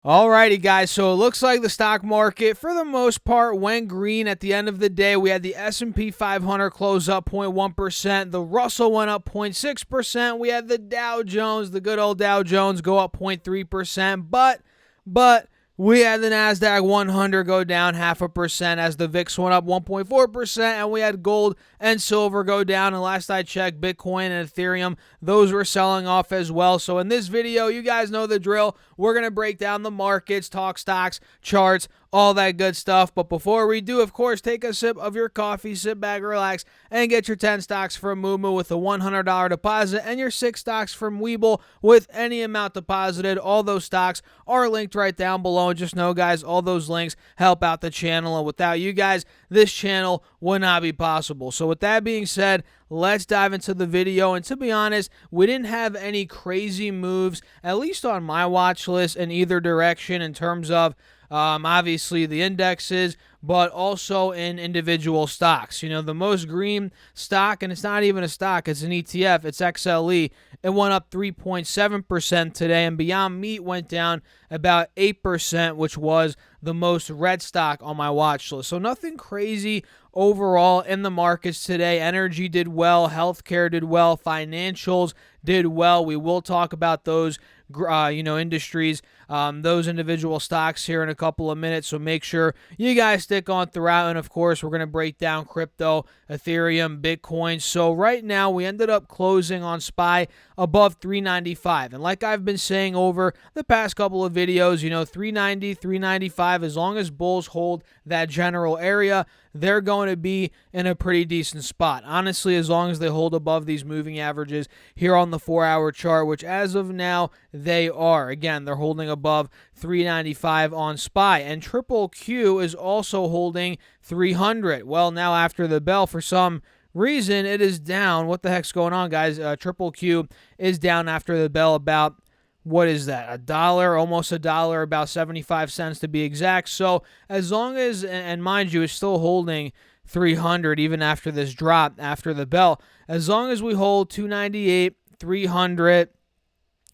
Alrighty, guys, so it looks like the stock market, for the most part, went green at the end of the day. We had the S&P 500 close up 0.1%. The Russell went up 0.6%. We had the Dow Jones, the good old Dow Jones, go up 0.3%. But we had the NASDAQ 100 go down 0.5% as the VIX went up 1.4%, and we had gold and silver go down. And last I checked, Bitcoin and Ethereum, those were selling off as well. So in this video, you guys know the drill. We're going to break down the markets, talk stocks, charts, all that good stuff. But before we do, of course, take a sip of your coffee, sit back, relax, and get your 10 stocks from Moomoo with a $100 deposit and your 6 stocks from Webull with any amount deposited. All those stocks are linked right down below. And just know, guys, all those links help out the channel. And without you guys, this channel would not be possible. So with that being said, let's dive into the video. And to be honest, we didn't have any crazy moves, at least on my watch list, in either direction in terms of obviously the indexes, but also in individual stocks. You know, the most green stock, and it's not even a stock, it's an ETF, it's XLE. It went up 3.7% today, and Beyond Meat went down about 8%, which was the most red stock on my watch list. So nothing crazy overall in the markets today. Energy did well, healthcare did well, financials did well. We will talk about those industries, those individual stocks here in a couple of minutes. So make sure you guys stick on throughout. And of course, we're going to break down crypto, Ethereum, Bitcoin. So right now, we ended up closing on SPY above 395. And like I've been saying over the past couple of videos, 390, 395, as long as bulls hold that general area, they're going to be in a pretty decent spot. Honestly, as long as they hold above these moving averages here on the 4-hour chart, which as of now, they are. Again, they're holding above 395 on SPY. And Triple Q is also holding 300. Well, now after the bell, for some reason, it is down. What the heck's going on, guys? Triple Q is down after the bell about, what is that, $1, almost $1, about 75 cents to be exact. So as long as, and mind you, it's still holding 300 even after this drop after the bell, as long as we hold 298, 300,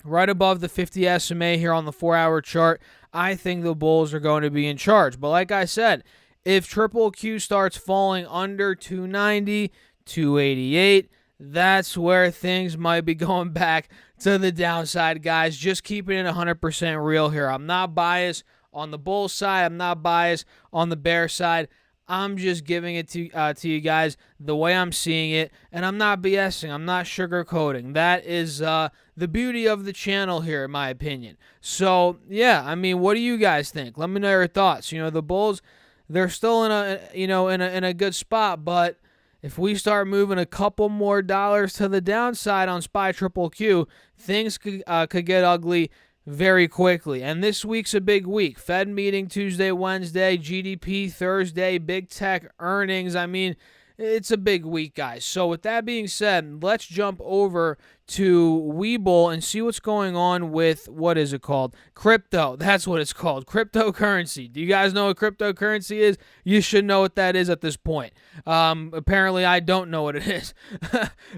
right above the 50 SMA here on the 4-hour chart, I think the bulls are going to be in charge. But like I said, if Triple Q starts falling under 290, 288, that's where things might be going back to the downside, guys. Just keeping it 100% real here. I'm not biased on the bull side. I'm not biased on the bear side. I'm just giving it to you guys the way I'm seeing it, and I'm not BSing. I'm not sugarcoating. That is the beauty of the channel here, in my opinion. So, yeah, I mean, what do you guys think? Let me know your thoughts. The bulls, they're still in a good spot, but if we start moving a couple more dollars to the downside on SPY Triple Q, things could get ugly very quickly. And this week's a big week. Fed meeting Tuesday, Wednesday, GDP Thursday, big tech earnings. I mean, it's a big week, guys. So with that being said, let's jump over to Webull and see what's going on with, what is it called? Crypto. That's what it's called. Cryptocurrency. Do you guys know what cryptocurrency is? You should know what that is at this point. Apparently, I don't know what it is.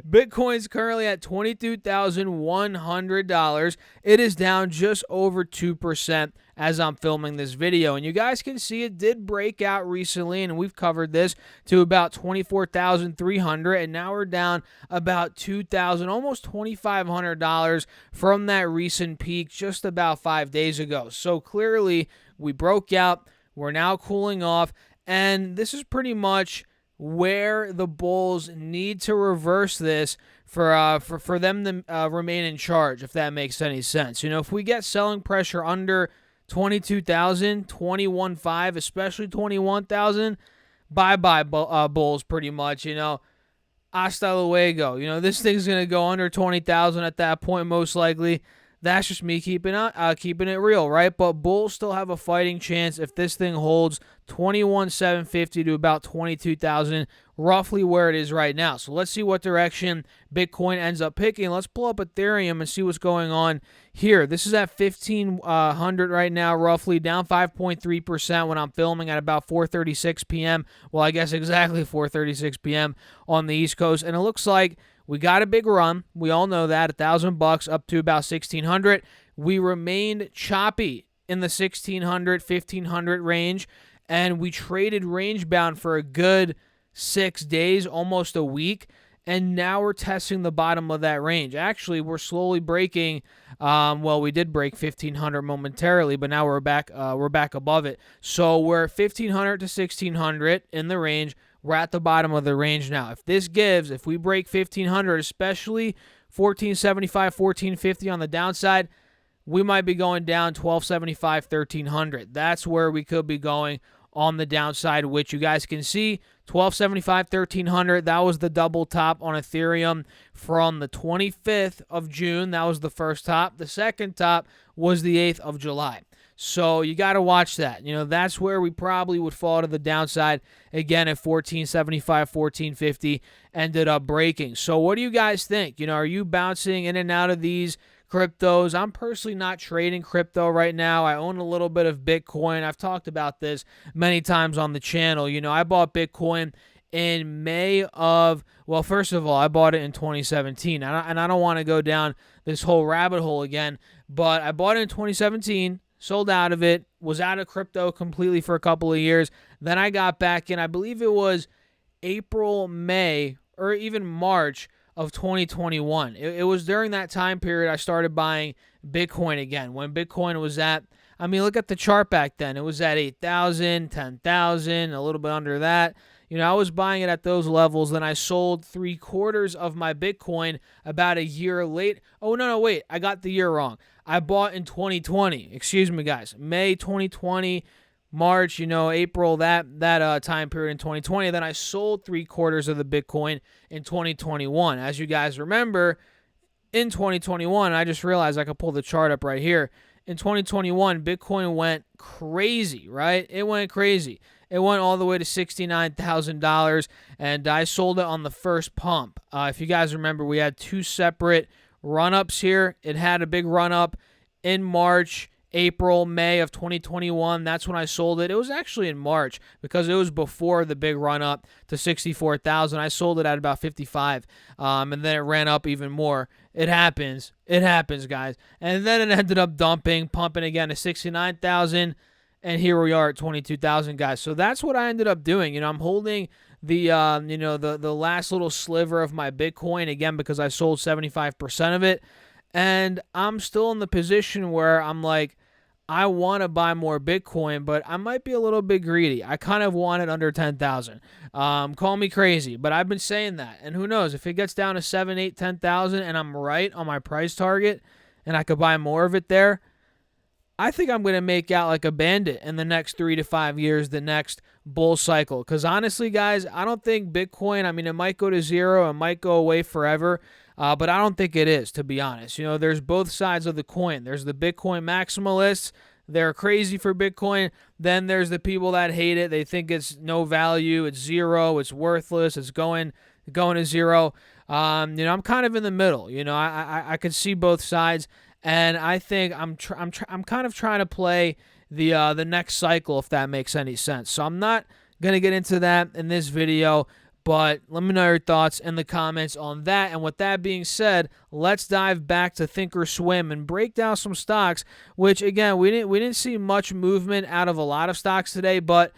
Bitcoin's currently at $22,100. It is down just over 2% as I'm filming this video. And you guys can see it did break out recently, and we've covered this, to about 24,300, and now we're down about 2,000, almost $2,500 from that recent peak just about 5 days ago. So clearly, we broke out. We're now cooling off, and this is pretty much where the bulls need to reverse this for them to remain in charge, if that makes any sense. If we get selling pressure under 22,000, 21.5, especially 21,000, bye-bye, bulls, pretty much, hasta luego. This thing's going to go under 20,000 at that point, most likely. That's just me keeping it real, right? But bulls still have a fighting chance if this thing holds 21,750 to about 22,000, roughly where it is right now. So let's see what direction Bitcoin ends up picking. Let's pull up Ethereum and see what's going on here. This is at 1,500 right now, roughly down 5.3% when I'm filming at about 4:36 p.m. Well, I guess exactly 4:36 p.m. on the East Coast, and it looks like we got a big run. We all know that, $1,000 up to about 1,600. We remained choppy in the 1600, 1500 range, and we traded range bound for a good 6 days, almost a week, and now we're testing the bottom of that range. Actually, we're slowly breaking. Well, we did break 1500 momentarily, but now we're back above it. So we're 1500 to 1600 in the range. We're at the bottom of the range now. If we break 1500, especially 1475, 1450 on the downside, we might be going down 1275, 1300. That's where we could be going on the downside, which you guys can see 1275, 1300. That was the double top on Ethereum from the 25th of June. That was the first top. The second top was the 8th of July. So you got to watch that. That's where we probably would fall to the downside again at 1475, 1450 ended up breaking. So what do you guys think? Are you bouncing in and out of these cryptos? I'm personally not trading crypto right now. I own a little bit of Bitcoin. I've talked about this many times on the channel. I bought Bitcoin in May of, well, first of all, I bought it in 2017. And I don't want to go down this whole rabbit hole again, but I bought it in 2017, sold out of it, was out of crypto completely for a couple of years. Then I got back in, I believe it was April, May, or even March of 2021. It was during that time period I started buying Bitcoin again. When Bitcoin was at, look at the chart back then. It was at 8,000, 10,000, a little bit under that. I was buying it at those levels. Then I sold 3/4 of my Bitcoin about a year late. Oh, no, wait. I got the year wrong. I bought in 2020. Excuse me, guys. May 2020, March, April, that time period in 2020. Then I sold 3/4 of the Bitcoin in 2021. As you guys remember, in 2021, I just realized I could pull the chart up right here. In 2021, Bitcoin went crazy, right? It went crazy. It went all the way to $69,000, and I sold it on the first pump. If you guys remember, we had two separate run-ups here. It had a big run-up in March, April, May of 2021. That's when I sold it. It was actually in March because it was before the big run-up to 64,000. I sold it at about 55, and then it ran up even more. It happens. It happens, guys. And then it ended up pumping again to 69,000. And here we are at 22,000, guys. So that's what I ended up doing. I'm holding the the last little sliver of my Bitcoin again because I sold 75% of it, and I'm still in the position where I'm like, I want to buy more Bitcoin, but I might be a little bit greedy. I kind of want it under 10,000. Call me crazy, but I've been saying that, and who knows if it gets down to 7, 8, 10,000, and I'm right on my price target, and I could buy more of it there. I think I'm going to make out like a bandit in the next 3 to 5 years, the next bull cycle. Because honestly, guys, I don't think Bitcoin, it might go to zero, it might go away forever, but I don't think it is, to be honest. There's both sides of the coin. There's the Bitcoin maximalists. They're crazy for Bitcoin. Then there's the people that hate it. They think it's no value, it's zero, it's worthless, it's going to zero. I'm kind of in the middle. I could see both sides. And I think I'm kind of trying to play the next cycle, if that makes any sense. So I'm not going to get into that in this video, but let me know your thoughts in the comments on that. And with that being said, let's dive back to ThinkOrSwim and break down some stocks, which again, we didn't see much movement out of a lot of stocks today, but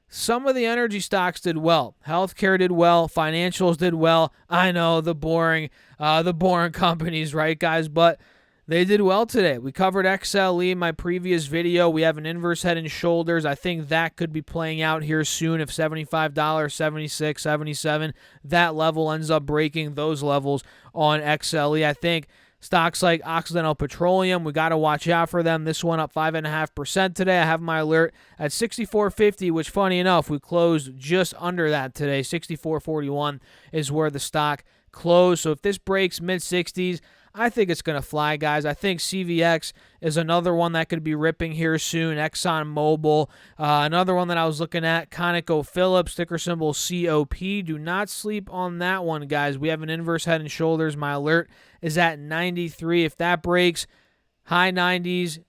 some of the energy stocks did well. Healthcare did well. Financials did well. I know the boring companies, right, guys? But they did well today. We covered XLE in my previous video. We have an inverse head and shoulders. I think that could be playing out here soon if $75, 76, 77, that level ends up breaking those levels on XLE. I think stocks like Occidental Petroleum, we got to watch out for them. This one up 5.5% today. I have my alert at 64.50, which funny enough, we closed just under that today. 64.41 is where the stock closed. So if this breaks mid-60s, I think it's going to fly, guys. I think CVX is another one that could be ripping here soon. ExxonMobil, another one that I was looking at, ConocoPhillips, ticker symbol COP. Do not sleep on that one, guys. We have an inverse head and shoulders. My alert is at 93. If that breaks, high 90s,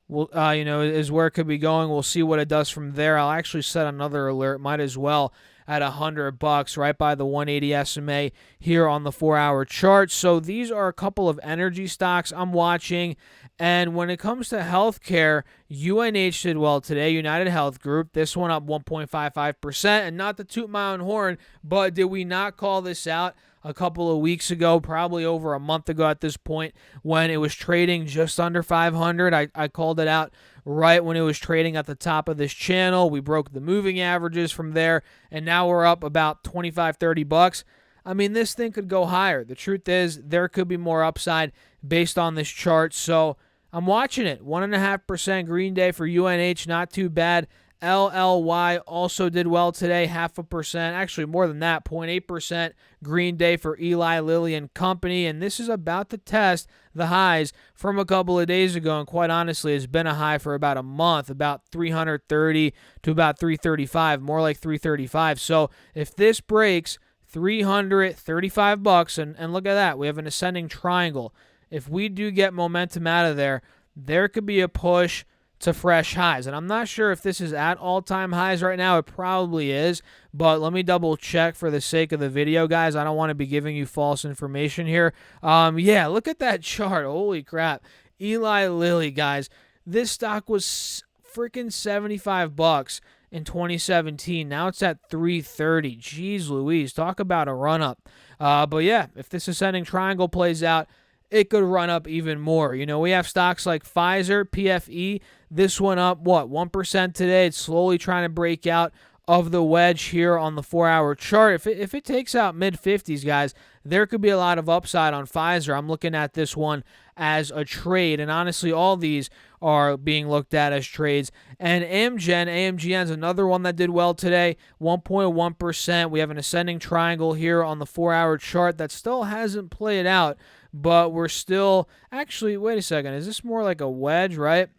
is where it could be going. We'll see what it does from there. I'll actually set another alert. Might as well at $100, right by the 180 SMA here on the 4-hour chart. So these are a couple of energy stocks I'm watching, And when it comes to healthcare, UNH did well today, United Health Group. This one up 1.55%. And not to toot my own horn, but did we not call this out a couple of weeks ago, probably over a month ago at this point, when it was trading just under 500? I called it out right when it was trading at the top of this channel. We broke the moving averages from there, and now we're up about 25, 30 bucks. I mean, this thing could go higher. The truth is, there could be more upside based on this chart. So I'm watching it. 1.5% green day for UNH, not too bad. LLY also did well today, 0.5%, actually more than that, 0.8% green day for Eli Lilly and Company, and this is about to test the highs from a couple of days ago, and quite honestly, it's been a high for about a month, about 330 to about 335, more like 335. So if this breaks 335 bucks, and look at that, we have an ascending triangle. If we do get momentum out of there, there could be a push to fresh highs. And I'm not sure if this is at all-time highs right now. It probably is, but let me double check for the sake of the video, guys. I don't want to be giving you false information here. Yeah, look at that chart. Holy crap. Eli Lilly, guys. This stock was freaking 75 bucks in 2017. Now it's at 330. Jeez Louise, talk about a run-up. But yeah, if this ascending triangle plays out, it could run up even more. You know, we have stocks like Pfizer, PFE. This one up, 1% today. It's slowly trying to break out of the wedge here on the 4-hour chart. If it takes out mid-50s, guys, there could be a lot of upside on Pfizer. I'm looking at this one as a trade, and honestly, all these are being looked at as trades. And AMGN is another one that did well today, 1.1%. We have an ascending triangle here on the 4-hour chart that still hasn't played out, but we're still, actually, wait a second, is this more like a wedge, right?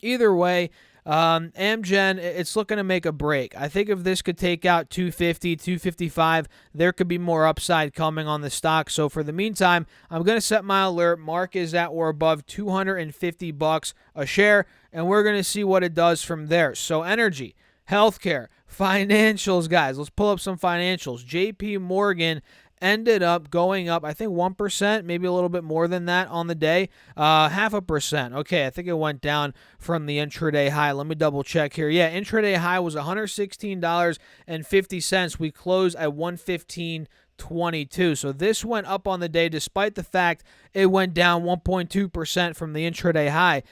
Either way, Amgen, it's looking to make a break. I think if this could take out 250, 255, there could be more upside coming on the stock. So for the meantime, I'm going to set my alert. Mark is at or above 250 bucks a share, and we're going to see what it does from there. So energy, healthcare, financials, guys. Let's pull up some financials. JP Morgan ended up going up, I think 1%, maybe a little bit more than that on the day. 0.5%. Okay, I think it went down from the intraday high. Let me double check here. Yeah, intraday high was $116.50. We closed at $115.22. So this went up on the day despite the fact it went down 1.2% from the intraday high.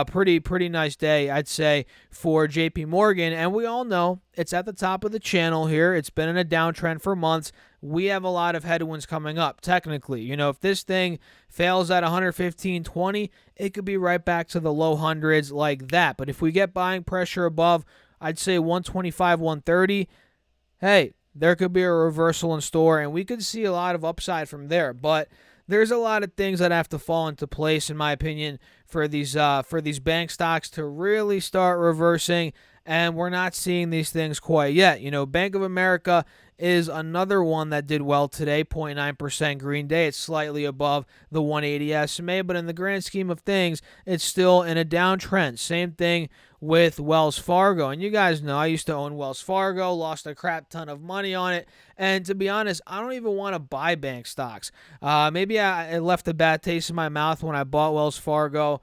Pretty nice day, I'd say, for JP Morgan. And we all know it's at the top of the channel here. It's been in a downtrend for months. We have a lot of headwinds coming up, technically. You know, if this thing fails at 115.20, it could be right back to the low hundreds like that. But if we get buying pressure above, I'd say 125, 130, hey, there could be a reversal in store, and we could see a lot of upside from there. But there's a lot of things that have to fall into place, in my opinion, for these bank stocks to really start reversing, and we're not seeing these things quite yet. You know, Bank of America is another one that did well today, 0.9% green day. It's slightly above the 180 SMA, but in the grand scheme of things, it's still in a downtrend. Same thing with Wells Fargo. And you guys know I used to own Wells Fargo, lost a crap ton of money on it. And to be honest, I don't even want to buy bank stocks. Maybe I left a bad taste in my mouth when I bought Wells Fargo,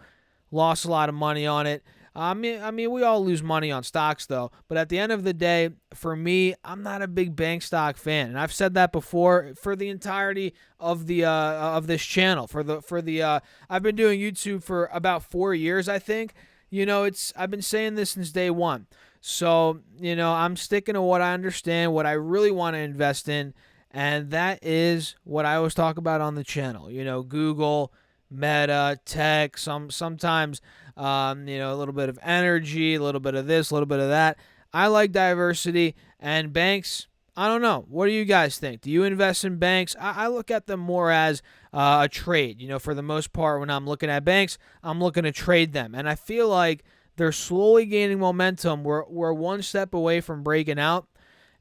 lost a lot of money on it. I mean, we all lose money on stocks, though. But at the end of the day, for me, I'm not a big bank stock fan, and I've said that before for the entirety of the of this channel. I've been doing YouTube for about 4 years, I think. You know, I've been saying this since day one. So, you know, I'm sticking to what I understand, what I really want to invest in, and that is what I always talk about on the channel. You know, Google, Meta, tech, sometimes, you know, a little bit of energy, a little bit of this, a little bit of that. I like diversity, and banks, I don't know. What do you guys think? Do you invest in banks? I look at them more as a trade. You know, for the most part, when I'm looking at banks, I'm looking to trade them. And I feel like they're slowly gaining momentum. We're one step away from breaking out,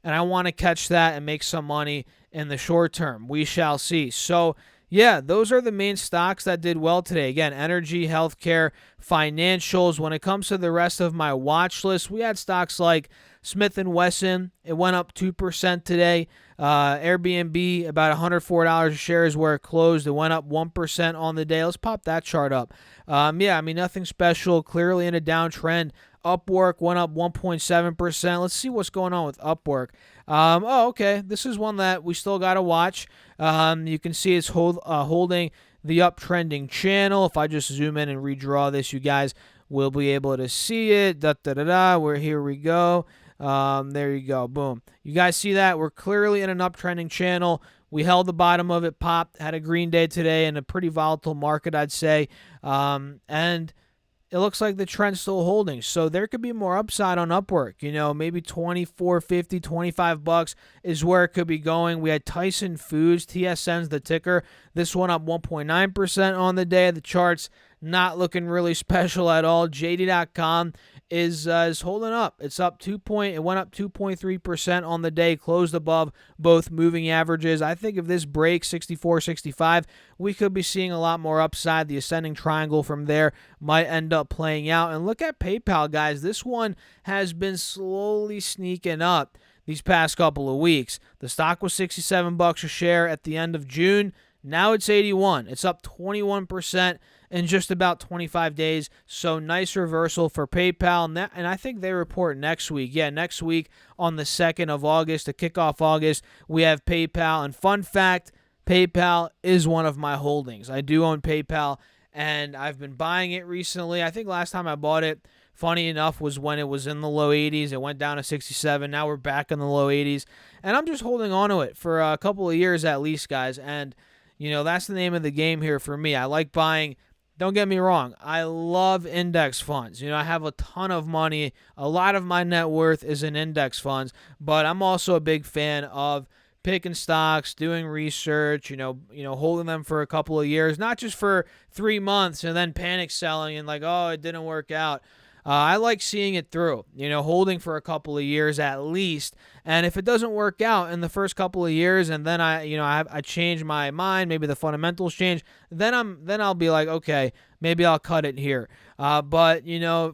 and I want to catch that and make some money in the short term. We shall see. So, Yeah, those are the main stocks that did well today. Again, energy, healthcare, financials. When it comes to the rest of my watch list, we had stocks like Smith& Wesson. It went up 2% today. Airbnb, about $104 a share is where it closed. It went up 1% on the day. Let's pop that chart up. Yeah, I mean, nothing special. Clearly in a downtrend. Upwork went up 1.7%. Let's see what's going on with Upwork. Okay. This is one that we still got to watch. You can see it's holding the uptrending channel. If I just zoom in and redraw this, you guys will be able to see it. Here we go. There you go. Boom. You guys see that? We're clearly in an uptrending channel. We held the bottom of it, popped, had a green day today in a pretty volatile market, I'd say. And it looks like the trend's still holding. So there could be more upside on Upwork. Maybe $24.50, $25 is where it could be going. We had Tyson Foods, TSN's the ticker. This one up 1.9% on the day. The chart's not looking really special at all. JD.com is holding up. It went up 2.3% on the day, closed above both moving averages. I think if this breaks 64, 65, we could be seeing a lot more upside. The ascending triangle from there might end up playing out. And look at PayPal, guys. This one has been slowly sneaking up these past couple of weeks. The stock was $67 a share at the end of June. Now it's 81. It's up 21% in just about 25 days. So nice reversal for PayPal. And I think they report next week. Yeah, next week on the 2nd of August, to kick off August, we have PayPal. And fun fact, PayPal is one of my holdings. I do own PayPal, and I've been buying it recently. I think last time I bought it, funny enough, was when it was in the low 80s. It went down to 67. Now we're back in the low 80s. And I'm just holding on to it for a couple of years at least, guys. And that's the name of the game here for me. I like buying. Don't get me wrong. I love index funds. I have a ton of money. A lot of my net worth is in index funds, but I'm also a big fan of picking stocks, doing research, holding them for a couple of years, not just for 3 months and then panic selling and like, oh, it didn't work out. I like seeing it through, holding for a couple of years at least. And if it doesn't work out in the first couple of years, and then I change my mind, maybe the fundamentals change, then I'll be like, okay, maybe I'll cut it here. But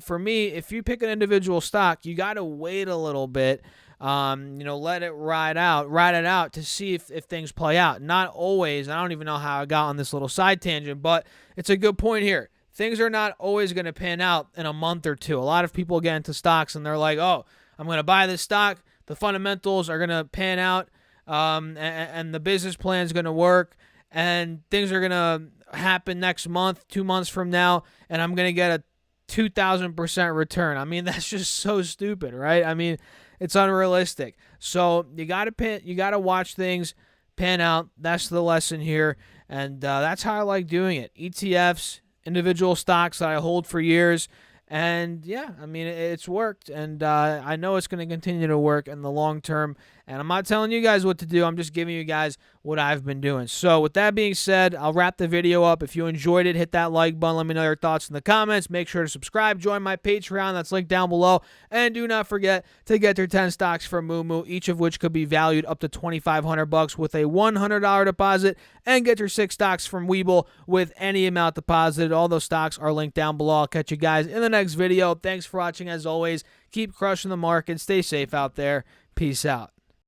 for me, if you pick an individual stock, you got to wait a little bit. Let it ride it out to see if things play out. Not always. I don't even know how I got on this little side tangent, but it's a good point here. Things are not always going to pan out in a month or two. A lot of people get into stocks and they're like, oh, I'm going to buy this stock. The fundamentals are going to pan out, and the business plan is going to work, and things are going to happen next month, 2 months from now, and I'm going to get a 2,000% return. I mean, that's just so stupid, right? I mean, it's unrealistic. So you got to watch things pan out. That's the lesson here, and that's how I like doing it. ETFs, individual stocks that I hold for years. And yeah, I mean, it's worked, and I know it's going to continue to work in the long term. And I'm not telling you guys what to do. I'm just giving you guys what I've been doing. So with that being said, I'll wrap the video up. If you enjoyed it, hit that like button. Let me know your thoughts in the comments. Make sure to subscribe. Join my Patreon. That's linked down below. And do not forget to get your 10 stocks from Moo, each of which could be valued up to $2,500 with a $100 deposit. And get your 6 stocks from Webull with any amount deposited. All those stocks are linked down below. I'll catch you guys in the next video. Thanks for watching as always. Keep crushing the market. Stay safe out there. Peace out.